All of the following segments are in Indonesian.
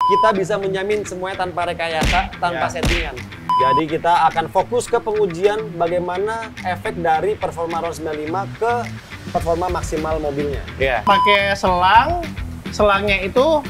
kita bisa menjamin semuanya tanpa rekayasa, tanpa settingan. Jadi kita akan fokus ke pengujian bagaimana efek dari performa RON 95 ke performa maksimal mobilnya. Pakai selang, selangnya itu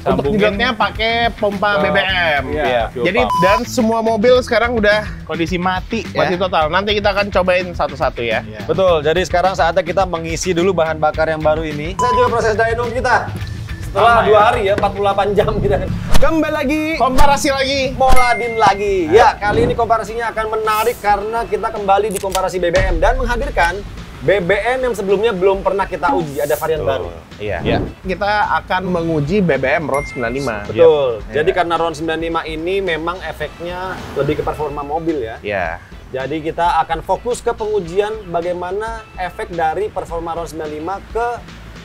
untuk nyedotnya pakai pompa BBM. Jadi dan semua mobil sekarang udah kondisi mati total. Nanti kita akan cobain satu-satu ya. Betul. Jadi sekarang saatnya kita mengisi dulu bahan bakar yang baru ini. Saya juga proses dyno kita. Setelah 2 hari ya, 48 jam kita. Kembali lagi, Komparasi lagi. Moladin lagi. Ya, kali ini komparasinya akan menarik karena kita kembali di komparasi BBM dan menghadirkan BBM yang sebelumnya belum pernah kita uji, ada varian baru. Kita akan menguji BBM RON 95. Betul. Jadi karena RON 95 ini memang efeknya lebih ke performa mobil ya. Jadi kita akan fokus ke pengujian bagaimana efek dari performa RON 95 ke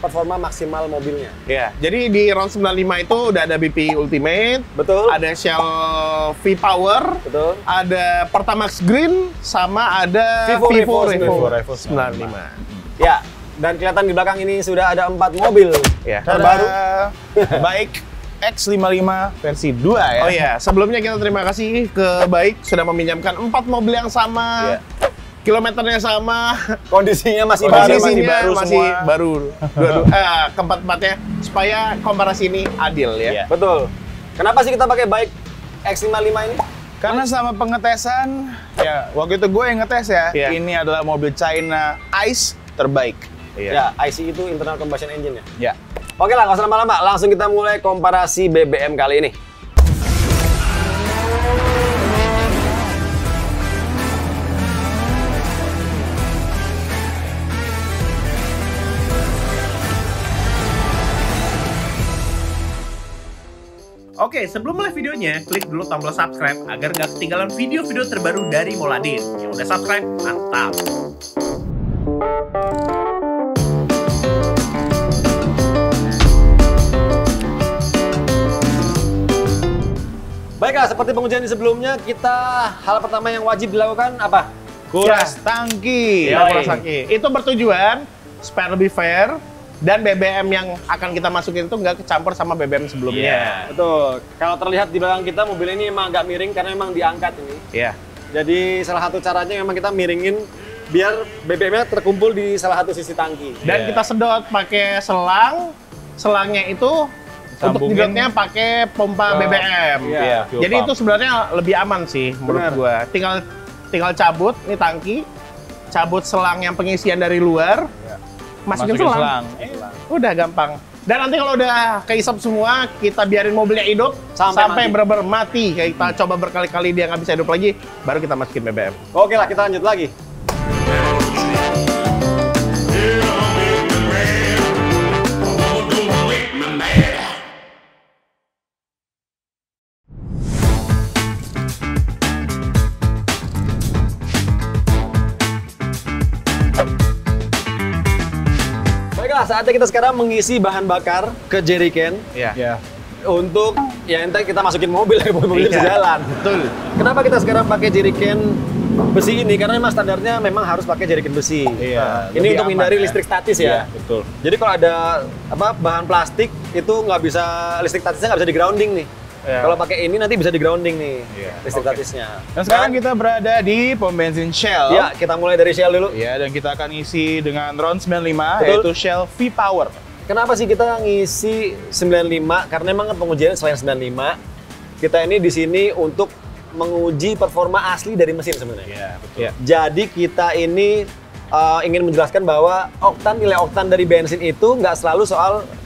performa maksimal mobilnya. Jadi di RON 95 itu udah ada BP Ultimate, Betul. ada Shell V-Power, Betul. ada Pertamax Green, sama ada Vivo Revo Revo 95. Ya, dan kelihatan di belakang ini sudah ada 4 mobil terbaru. Baik X55 versi 2 ya. Oh iya, sebelumnya kita terima kasih ke Baik sudah meminjamkan 4 mobil yang sama. Kilometernya sama, Kondisinya masih baru. Keempat-empatnya supaya komparasi ini adil ya. Betul. Kenapa sih kita pakai Baik X55 ini? Karena selama pengetesan, waktu itu gue yang ngetes ya. Ini adalah mobil China ICE terbaik. Ya, IC itu internal combustion engine ya. Oke lah, nggak usah lama-lama. Langsung kita mulai komparasi BBM kali ini. Oke, sebelum mulai videonya, klik dulu tombol subscribe agar nggak ketinggalan video-video terbaru dari Moladin. Yang udah subscribe, mantap! Baiklah, seperti pengujian di sebelumnya, hal pertama yang wajib dilakukan apa? Kuras tangki. Kuras tangki. Itu bertujuan supaya lebih fair dan BBM yang akan kita masukin itu nggak kecampur sama BBM sebelumnya. Betul. Kalau terlihat di belakang kita, mobil ini emang agak miring karena memang diangkat ini. Jadi salah satu caranya memang kita miringin biar BBM-nya terkumpul di salah satu sisi tangki. Dan kita sedot pakai selang. Selangnya itu untuk nyedotnya pakai pompa BBM. Jadi itu sebenarnya lebih aman sih menurut gua. Tinggal cabut nih tangki, cabut selang yang pengisian dari luar. Masukin selang. Udah gampang. Dan nanti kalau udah keisap semua, kita biarin mobilnya hidup sampai bener-bener mati. Kayak kita coba berkali-kali dia nggak bisa hidup lagi, baru kita masukin BBM. Oke lah, kita lanjut lagi. Saatnya kita sekarang mengisi bahan bakar ke jerrycan untuk nanti kita masukin mobil bisa jalan. Betul. Kenapa kita sekarang pakai jerrycan besi ini? Karena memang standarnya memang harus pakai jerrycan besi. Ini untuk menghindari listrik statis ya. Betul. Jadi kalau ada bahan plastik itu nggak bisa, listrik statisnya nggak bisa di grounding nih. Kalau pakai ini nanti bisa di grounding nih listrik statisnya. Dan sekarang kita berada di pom bensin Shell. Ya, kita mulai dari Shell dulu. Dan kita akan isi dengan RON 95 yaitu Shell V-Power. Kenapa sih kita ngisi 95? Karena memang pengujian selain 95, kita ini di sini untuk menguji performa asli dari mesin sebenarnya. Jadi kita ini ingin menjelaskan bahwa nilai oktan dari bensin itu nggak selalu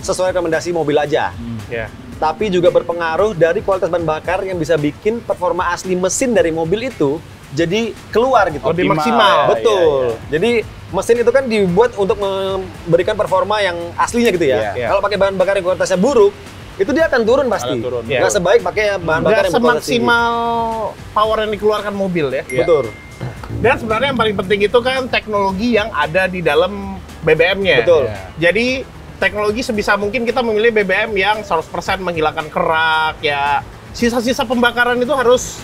sesuai rekomendasi mobil aja. Tapi juga berpengaruh dari kualitas bahan bakar yang bisa bikin performa asli mesin dari mobil itu jadi keluar gitu. Lebih maksimal. Betul. Jadi mesin itu kan dibuat untuk memberikan performa yang aslinya gitu ya. Kalau pakai bahan bakar yang kualitasnya buruk, itu dia akan turun pasti. Nggak sebaik pakai bahan bakar yang berkualitas tinggi. Semaksimal power yang dikeluarkan mobil ya. Betul. Dan sebenarnya yang paling penting itu kan teknologi yang ada di dalam BBM-nya. Betul. Jadi teknologi sebisa mungkin kita memilih BBM yang 100% menghilangkan kerak ya. Sisa-sisa pembakaran itu harus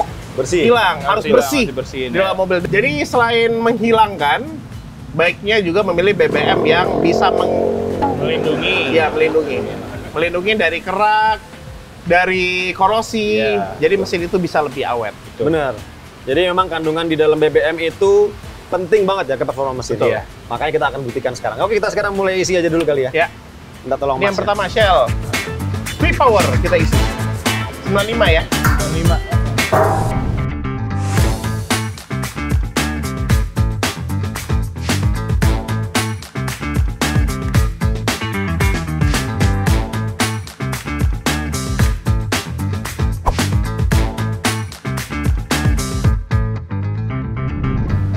hilang, harus bersih di dalam mobil. Jadi selain menghilangkan, baiknya juga memilih BBM yang bisa melindungi dari kerak, dari korosi. Jadi mesin itu bisa lebih awet. Bener. Jadi memang kandungan di dalam BBM itu penting banget ya ke performa mesin. Betul. Makanya kita akan buktikan sekarang. Oke, kita sekarang mulai isi aja dulu kali ya. Minta tolong Ini yang pertama Shell V-Power kita isi 95 ya. 95.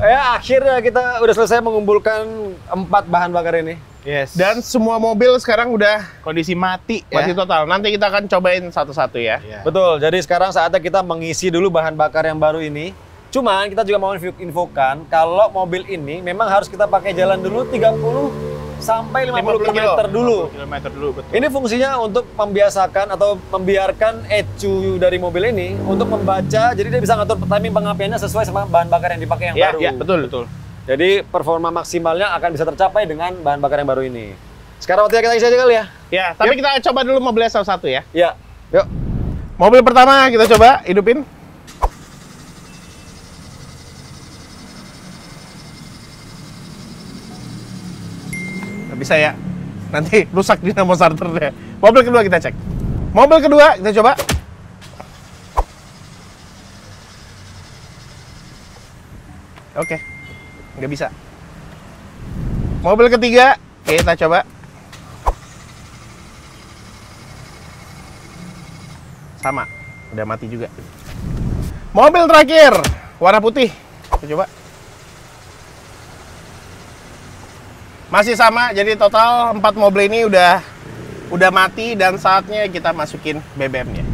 Ya, akhirnya kita udah selesai mengumpulkan 4 bahan bakar ini. Yes. Dan semua mobil sekarang udah kondisi mati mati total. Nanti kita akan cobain satu-satu ya. Betul, jadi sekarang saatnya kita mengisi dulu bahan bakar yang baru ini. Cuman kita juga mau infokan kalau mobil ini memang harus kita pakai jalan dulu 30 sampai 50 km dulu. 50 km dulu, betul. Ini fungsinya untuk membiasakan atau membiarkan ECU dari mobil ini untuk membaca, jadi dia bisa ngatur timing pengapiannya sesuai sama bahan bakar yang dipakai yang baru. Iya, betul. Jadi performa maksimalnya akan bisa tercapai dengan bahan bakar yang baru ini. Sekarang waktunya kita isi aja kali ya? Ya, tapi kita coba dulu mobilnya satu-satu ya. Iya, yuk. Mobil pertama kita coba hidupin. Nggak bisa ya, nanti rusak dinamo starternya. Mobil kedua kita cek. Mobil kedua kita coba. Oke, nggak bisa. Mobil ketiga kita coba. Sama, udah mati juga. Mobil terakhir warna putih, kita coba. Masih sama, jadi total 4 mobil ini udah mati dan saatnya kita masukin BBM-nya.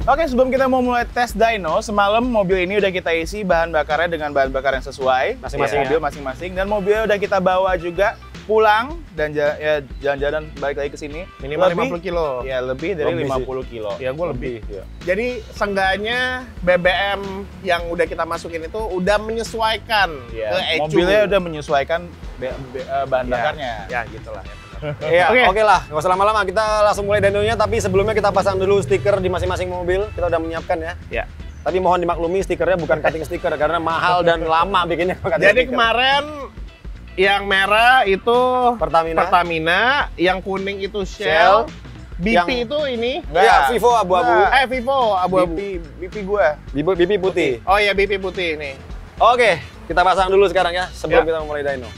Oke, sebelum kita mau mulai tes dyno, semalam mobil ini udah kita isi bahan bakarnya dengan bahan bakar yang sesuai Masing-masing mobil masing-masing, dan mobilnya udah kita bawa juga pulang dan jalan-jalan balik lagi ke sini. Minimal 50 kilo. Ya, lebih dari 50 kilo. Ya, gue lebih. Ya. Jadi seenggaknya BBM yang udah kita masukin itu udah menyesuaikan ke ECU. Mobilnya udah menyesuaikan bahan bakarnya. Ya, gitulah. Iya, oke lah, nggak usah lama-lama, kita langsung mulai dynonya, tapi sebelumnya kita pasang dulu stiker di masing-masing mobil, kita udah menyiapkan ya. Ya. Tapi mohon dimaklumi stikernya bukan cutting stiker, karena mahal dan lama bikinnya. Jadi kemarin yang merah itu Pertamina, yang kuning itu Shell, BP itu ini? Iya, Vivo abu-abu. Vivo abu-abu. BP gua. BP putih. Oh iya, BP putih ini. Oke, kita pasang dulu sekarang ya, sebelum kita mulai dyno.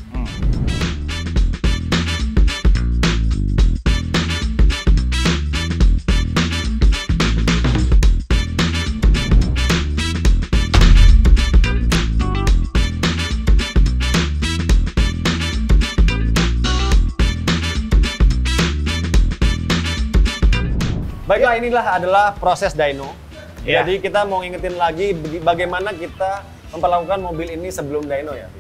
Baiklah, inilah adalah proses dyno. Jadi kita mau ngingetin lagi bagaimana kita memperlakukan mobil ini sebelum dyno ya.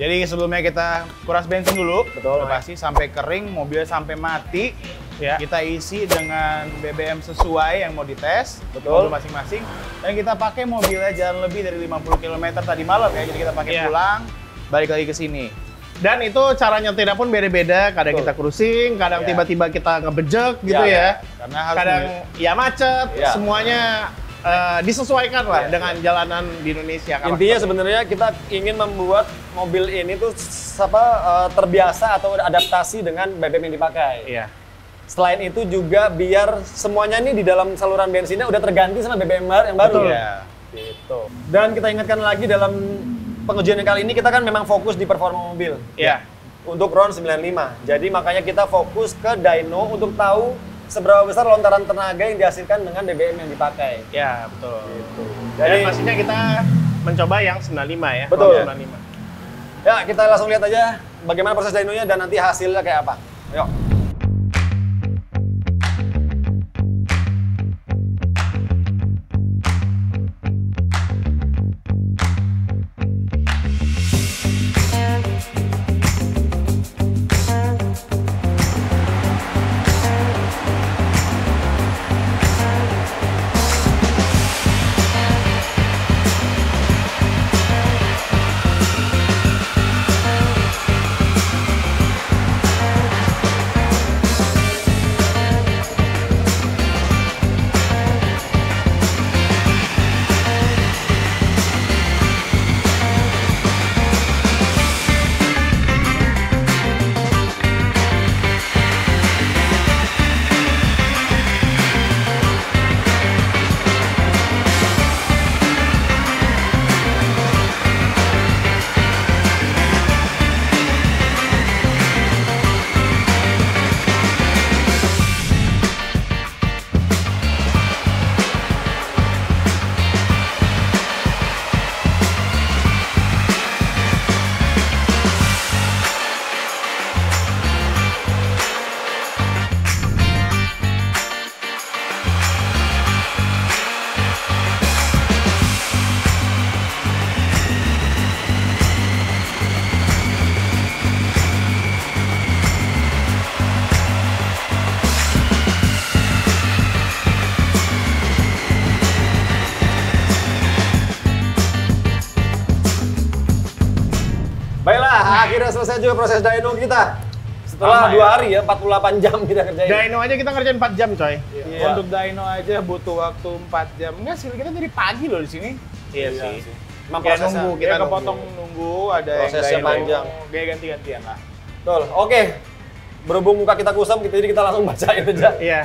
Jadi sebelumnya kita kuras bensin dulu, betul, pasti sampai kering, mobilnya sampai mati. Ya. Kita isi dengan BBM sesuai yang mau dites, betul, mobil masing-masing. Dan kita pakai mobilnya jalan lebih dari 50 km tadi malam ya. Jadi kita pakai pulang, balik lagi ke sini. Dan itu cara nyetirnya pun beda-beda. Kadang kita cruising, kadang tiba-tiba kita ngebejek gitu ya. Karena harus kadang ya macet, semuanya disesuaikan lah dengan jalanan di Indonesia. Intinya sebenarnya kita ingin membuat mobil ini tuh terbiasa atau adaptasi dengan BBM yang dipakai. Iya. Selain itu juga biar semuanya ini di dalam saluran bensinnya udah terganti sama BBM yang baru. Iya. Gitu. Dan kita ingatkan lagi dalam pengujian yang kali ini kita kan memang fokus di performa mobil. Iya. Untuk RON 95. Jadi makanya kita fokus ke dyno untuk tahu seberapa besar lontaran tenaga yang dihasilkan dengan BBM yang dipakai. Ya, betul. Gitu. Jadi pastinya kita mencoba yang 95 ya. Betul. 95. Ya, kita langsung lihat aja bagaimana proses dynonya dan nanti hasilnya kayak apa. Yuk. Baiklah, akhirnya selesai juga proses dyno kita. Setelah 2 hari ya, 48 jam kita kerjain. Dyno aja kita ngerjain 4 jam, coy. Iya. Untuk dyno aja butuh waktu 4 jam. Enggak sih, kita dari pagi loh di sini. Iya sih. Memang Kayak prosesnya. nunggu, Kita kita kepotong nunggu, ada Prosesnya yang dyno, panjang. kayak ganti-gantian lah. Betul. Oke. Berhubung muka kita kusam, jadi kita langsung bacain aja. Iya.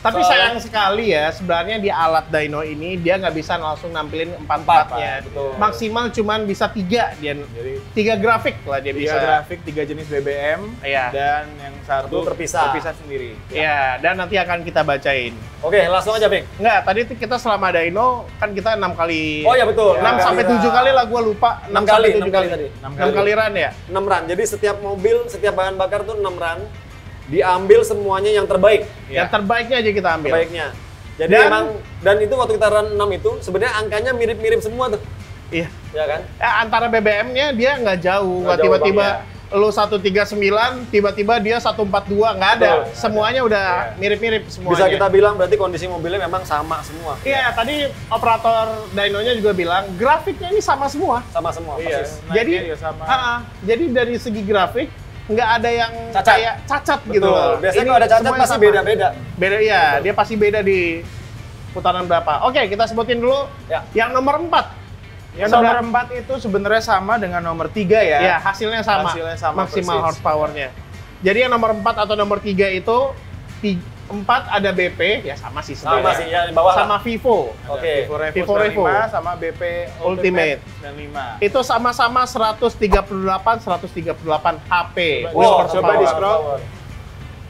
Tapi Soalnya- sayang sekali ya, sebenarnya di alat dyno ini dia nggak bisa langsung nampilin 4-4-nya. Betul. Maksimal cuman bisa 3 dia. Jadi 3 grafik lah dia 3 bisa. grafik, 3 jenis BBM, Iya. dan yang satu terpisah. sendiri. Iya, dan nanti akan kita bacain. Oke, langsung aja, Pik. Enggak, tadi tuh kita selama dyno kan kita 6 kali. Oh ya betul. 6 sampai 7 kali lah gua lupa. 6 kali, 7 6 kali tadi. 6 kali run ya? 6 run. Jadi setiap mobil, setiap bahan bakar tuh 6 run. Diambil semuanya yang terbaik. Yang terbaiknya aja kita ambil. Terbaiknya. Jadi Dan- dan itu waktu kita run 6 itu sebenarnya angkanya mirip-mirip semua tuh. Iya. Ya kan? Antara BBM-nya dia nggak jauh. Nggak Tiba-tiba jauh lu 139, tiba-tiba dia 142, nggak ada. Betul. Semuanya udah mirip-mirip semuanya. Bisa kita bilang berarti kondisi mobilnya memang sama semua. Iya, tadi operator dynonya juga bilang grafiknya ini sama semua. Sama semua, Iya. persis. Jadi, juga sama. jadi dari segi grafik nggak ada yang Cacat. kayak cacat Betul. gitu loh. Biasanya Ini kalau ada cacat semuanya pasti sama. beda-beda. Beda, iya. Dia pasti beda di putaran berapa. Oke, kita sebutin dulu. Ya. Yang nomor 4. Yang nomor 4 itu sebenarnya sama dengan nomor 3 ya. Ya, hasilnya sama. Hasilnya sama Maksimal persis. horsepower-nya. Jadi yang nomor 4 atau nomor 3 itu 4 ada BP, ya sama sih Sama sebenarnya. sih ya di bawah. Sama Vivo. Ada Oke. Vivo Revo Vivo 95 Revo. sama BP Ultimate. 95. Itu sama-sama 138 HP. Wow, Horsepower. coba di scroll.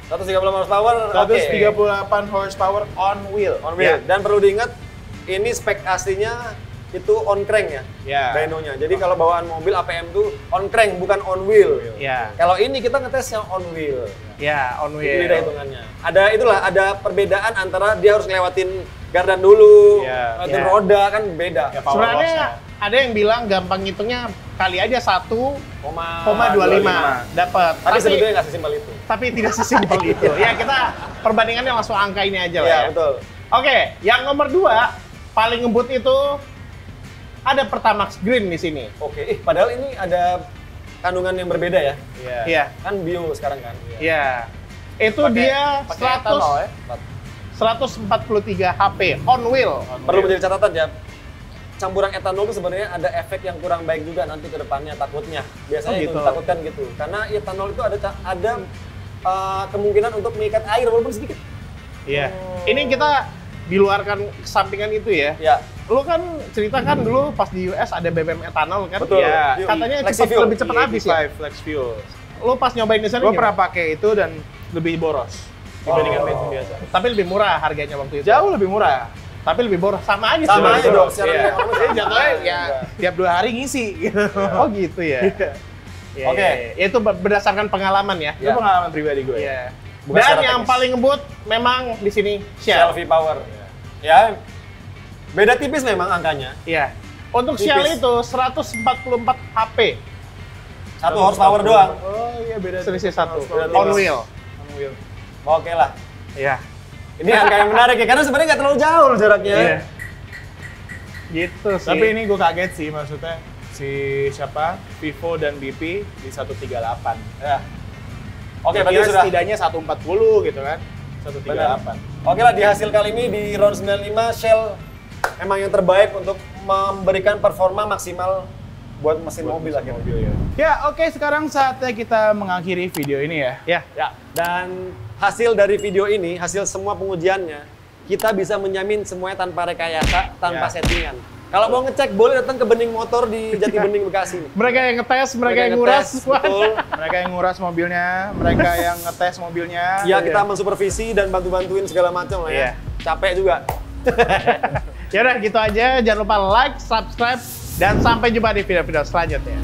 138 horsepower. Oke. 138 horsepower on wheel. On wheel. Ya. Dan perlu diingat ini spek aslinya itu on crank ya. Ya. Dynonya. Jadi kalau bawaan mobil APM tuh on crank bukan on wheel. Ya, Kalau ini kita ngetes yang on wheel. ya on Itu wheel. beda hitungannya. Ada perbedaan antara dia harus ngelewatin gardan dulu, Ya. ngelewatin Ya. roda kan beda. Ya, power Sebenarnya loss-nya. ada yang bilang gampang hitungnya kali aja 1,25 1,25 dapat. Tapi sebetulnya nggak sesimpel itu. Tapi tidak sesimpel itu. Ya kita perbandingannya langsung angka ini aja lah Iya, ya. betul. Oke, yang nomor 2 paling ngebut itu ada Pertamax Green di sini. Oke, padahal ini ada kandungan yang berbeda ya. Iya. Kan bio sekarang kan. Iya. Itu dia 143 HP on wheel. Perlu menjadi catatan ya. Campuran etanol itu sebenarnya ada efek yang kurang baik juga nanti ke depannya takutnya. Biasanya itu ditakutkan gitu. Karena etanol itu ada kemungkinan untuk mengikat air walaupun sedikit. Iya. Ini kita diluarkan kesampingan itu ya. Iya. Lu kan ceritakan dulu pas di US ada BBM etanol kan? Betul. Ya. Katanya lebih cepat habis ya. Flex Fuel. Lu pas nyobain di sana Gue pernah pakai itu dan lebih boros dibandingkan bensin biasa. Tapi lebih murah harganya waktu itu. Jauh lebih murah. Tapi lebih boros, sama aja. Sama aja dong. Jadi jatuhnya ya tiap 2 hari ngisi. Oh gitu ya. Oke. Itu berdasarkan pengalaman ya. Itu pengalaman pribadi gue. Iya. Bukan Dan secara yang teknis. paling ngebut memang di sini Shell Shell. V-Power. Ya. Beda tipis memang angkanya. Iya. Untuk Tipis. Shell itu 144 HP. 1 horsepower doang. Oh iya beda. Selisih 1 Berarti on mas- wheel. Oke lah. Iya. Ini angka yang menarik ya, karena sebenarnya nggak terlalu jauh loh jaraknya. Iya. Gitu sih. Tapi ini gue kaget sih, maksudnya si siapa? Vivo dan BP di 138. Ya. Oke, Gua berarti kira sudah. setidaknya 140 gitu kan. 138. Oke lah, di hasil kali ini di round 95 Shell emang yang terbaik untuk memberikan performa maksimal buat mesin mobil akhirnya. Ya, oke, sekarang saatnya kita mengakhiri video ini ya. Ya. Dan hasil dari video ini, hasil semua pengujiannya, kita bisa menjamin semuanya tanpa rekayasa, tanpa settingan. Kalau mau ngecek, boleh datang ke Bening Motor di Jati Bening, Bekasi. Mereka yang ngetes, mereka yang nguras. ngetes, betul. Mereka yang nguras mobilnya, mereka yang ngetes mobilnya. Ya, kita mensupervisi dan bantu-bantuin segala macam lah ya. Iya. Capek juga. Ya udah gitu aja. Jangan lupa like, subscribe, dan sampai jumpa di video-video selanjutnya.